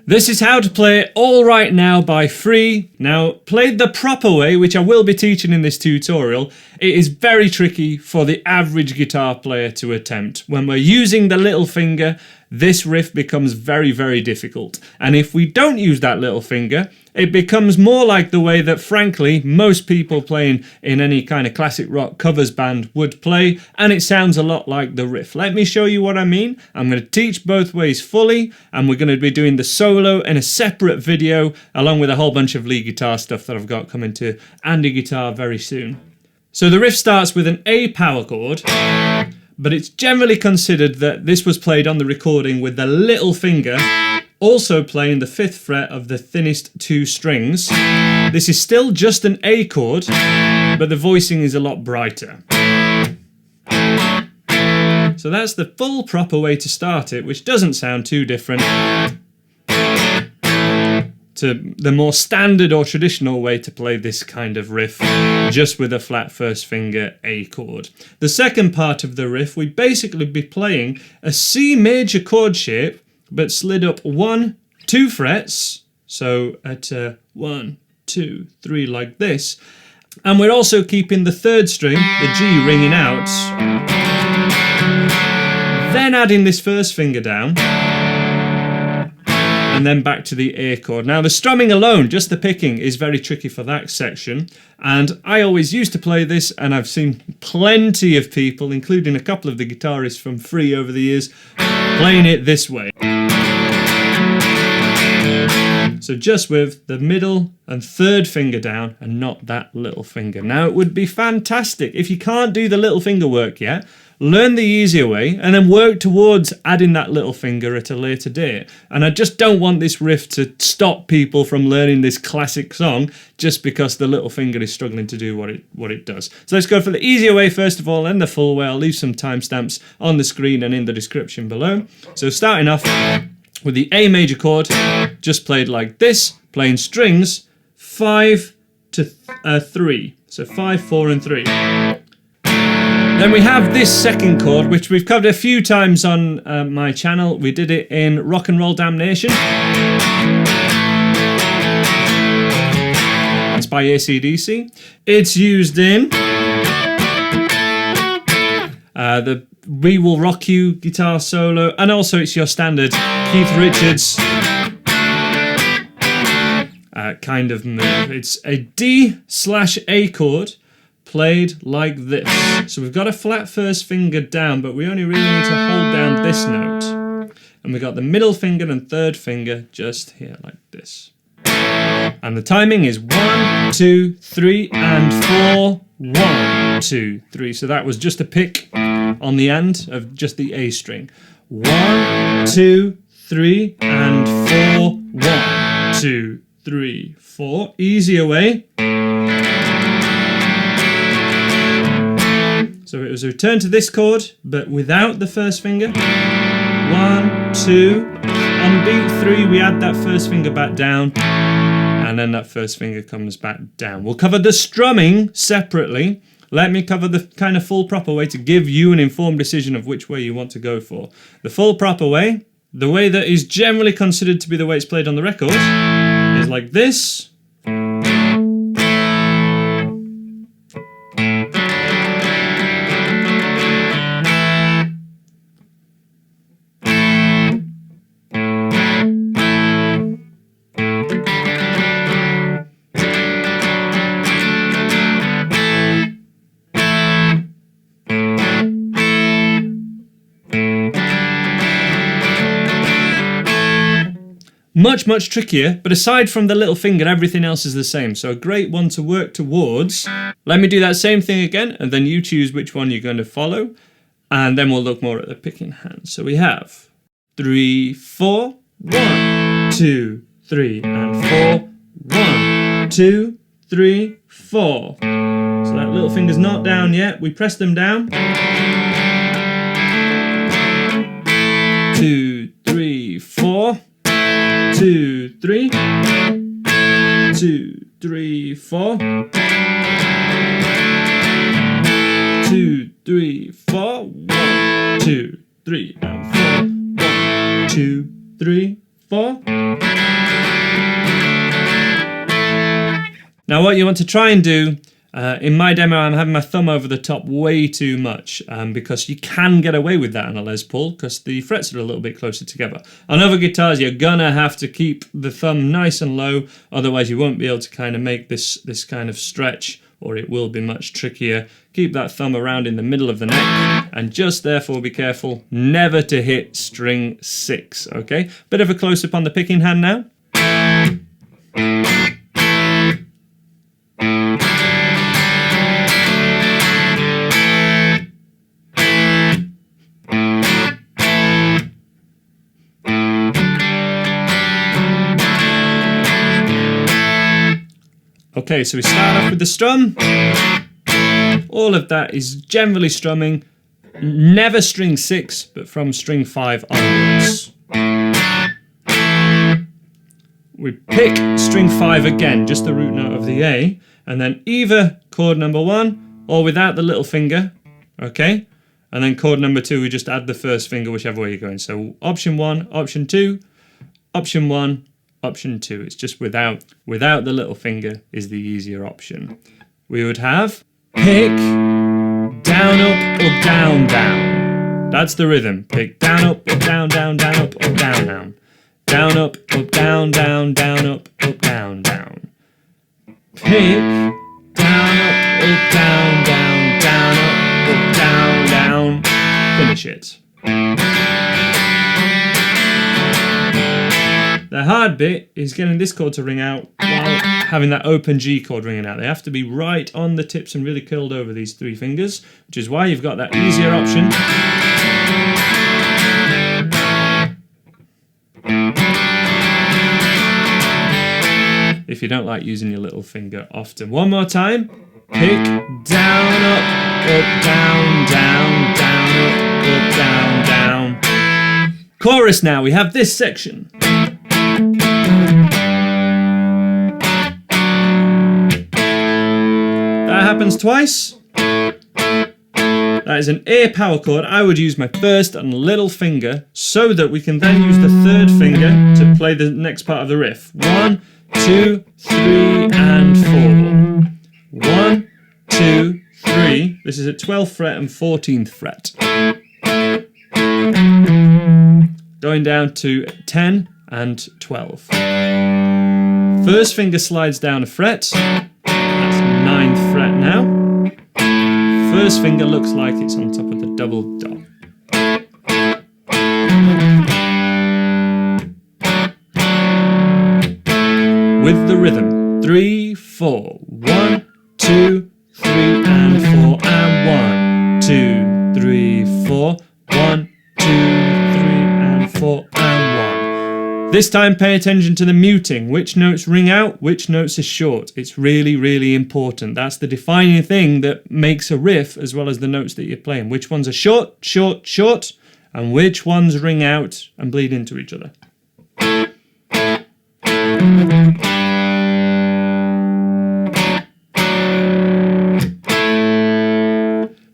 This is how to play it all right now by Free. Now, played the proper way, which I will be teaching in this tutorial, it is very tricky for the average guitar player to attempt. When we're using the little finger, this riff becomes very, very difficult. And if we don't use that little finger, it becomes more like the way that, frankly, most people playing in any kind of classic rock covers band would play, and it sounds a lot like the riff. Let me show you what I mean. I'm going to teach both ways fully, and we're going to be doing the solo in a separate video, along with a whole bunch of lead guitar stuff that I've got coming to Andy Guitar very soon. So the riff starts with an A power chord, but it's generally considered that this was played on the recording with the little finger also playing the 5th fret of the thinnest 2 strings. This is still just an A chord, but the voicing is a lot brighter. So that's the full proper way to start it, which doesn't sound too different to the more standard or traditional way to play this kind of riff, just with a flat first finger A chord. The second part of the riff, we'd basically be playing a C major chord shape, but slid up 1, 2 frets, so at 1, 2, 3 like this, and we're also keeping the 3rd string, the G, ringing out, then adding this first finger down, and then back to the A chord. Now the strumming alone, just the picking, is very tricky for that section, and I always used to play this, and I've seen plenty of people, including a couple of the guitarists from Free over the years, playing it this way. So just with the middle and 3rd finger down and not that little finger. Now it would be fantastic if you can't do the little finger work yet, learn the easier way and then work towards adding that little finger at a later date. And I just don't want this riff to stop people from learning this classic song just because the little finger is struggling to do what it does. So let's go for the easier way first of all, and the full way. I'll leave some timestamps on the screen and in the description below. So starting off with the A major chord, just played like this, playing strings 5 to 3. So 5, 4 and 3. Then we have this second chord, which we've covered a few times on my channel. We did it in Rock and Roll Damnation. It's by AC/DC. It's used in the We Will Rock You guitar solo, and also it's your standard Keith Richards kind of move. It's a D/A chord played like this. So we've got a flat first finger down, but we only really need to hold down this note. And we've got the middle finger and 3rd finger just here like this. And the timing is 1, 2, 3 and 4. 1, 2, 3. So that was just a pick on the end of just the A string. 1, 2, 3 and 4. 1, 2, 3, 4. Easier way. So it was a return to this chord, but without the first finger. 1, 2. On beat 3, we add that first finger back down, and then that first finger comes back down. We'll cover the strumming separately. Let me cover the kind of full proper way to give you an informed decision of which way you want to go for. The full proper way, the way that is generally considered to be the way it's played on the record, is like this. Much, much trickier, but aside from the little finger, everything else is the same. So a great one to work towards. Let me do that same thing again, and then you choose which one you're going to follow, and then we'll look more at the picking hand. So we have 3, 4, 1, 2, 3, and 4. 1, 2, 3, 4. So that little finger's not down yet. We press them down. 2, 3, 4. 2, 3, 2, 3, 4. 2, 3, 4. 1, 2, 3, and 4. 1, 2, 3, 4. 4. Now what you want to try and do, in my demo I'm having my thumb over the top way too much because you can get away with that on a Les Paul because the frets are a little bit closer together. On other guitars you're gonna have to keep the thumb nice and low, otherwise you won't be able to kind of make this kind of stretch, or it will be much trickier. Keep that thumb around in the middle of the neck and just therefore be careful never to hit string 6, okay? Bit of a close-up on the picking hand now. Okay, so we start off with the strum. All of that is generally strumming, never string 6, but from string 5 onwards. We pick string 5 again, just the root note of the A, and then either chord number 1 or without the little finger, okay? And then chord number 2, we just add the first finger, whichever way you're going. So option 1, option 2, option 1, option 2. It's just without the little finger is the easier option. We would have pick, down, up, up, down, down. That's the rhythm. Pick, down, up, down, down, down, up, down, down. Down, up, down, down, down, up, down, down. Pick, down, up, down, down, down, up, down, down. Finish it. The hard bit is getting this chord to ring out while having that open G chord ringing out. They have to be right on the tips and really curled over these 3 fingers, which is why you've got that easier option. If you don't like using your little finger often. One more time. Pick, down, up, down, down, down, up, down, down. Chorus now, we have this section. That happens twice. That is an A power chord. I would use my first and little finger so that we can then use the third finger to play the next part of the riff. 1, 2, 3, and 4. 1, 2, 3. This is at 12th fret and 14th fret. Going down to 10 and 12. First finger slides down a fret. That's 9th fret now. First finger looks like it's on top of the double dot. With the rhythm. 3, 4. 1, 2, 3, and 4. And 1, 2, 3, 4. 1, 2, 3, and 4, and 1. This time pay attention to the muting. Which notes ring out, which notes are short. It's really, really important. That's the defining thing that makes a riff as well as the notes that you're playing. Which ones are short, short, short, and which ones ring out and bleed into each other.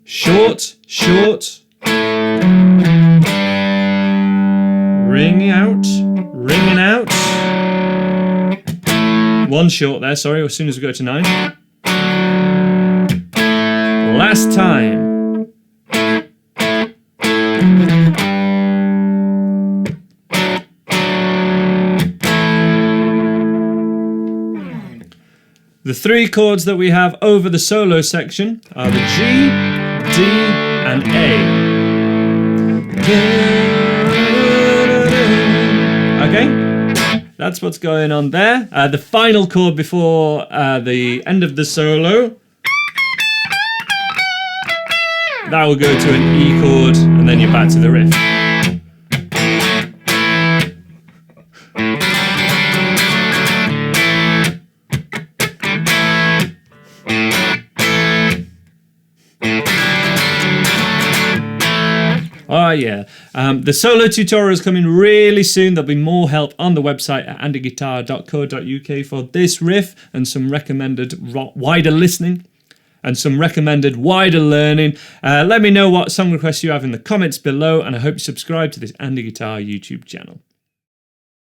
Short, short, ring out, ringing out. One short there, sorry, as soon as we go to 9. Last time. The 3 chords that we have over the solo section are the G, D, and A. Okay, that's what's going on there. The final chord before the end of the solo, that will go to an E chord, and then you're back to the riff. Oh yeah, the solo tutorial is coming really soon. There'll be more help on the website at andyguitar.co.uk for this riff and some recommended wider listening and some recommended wider learning. Let me know what song requests you have in the comments below, and I hope you subscribe to this Andy Guitar YouTube channel.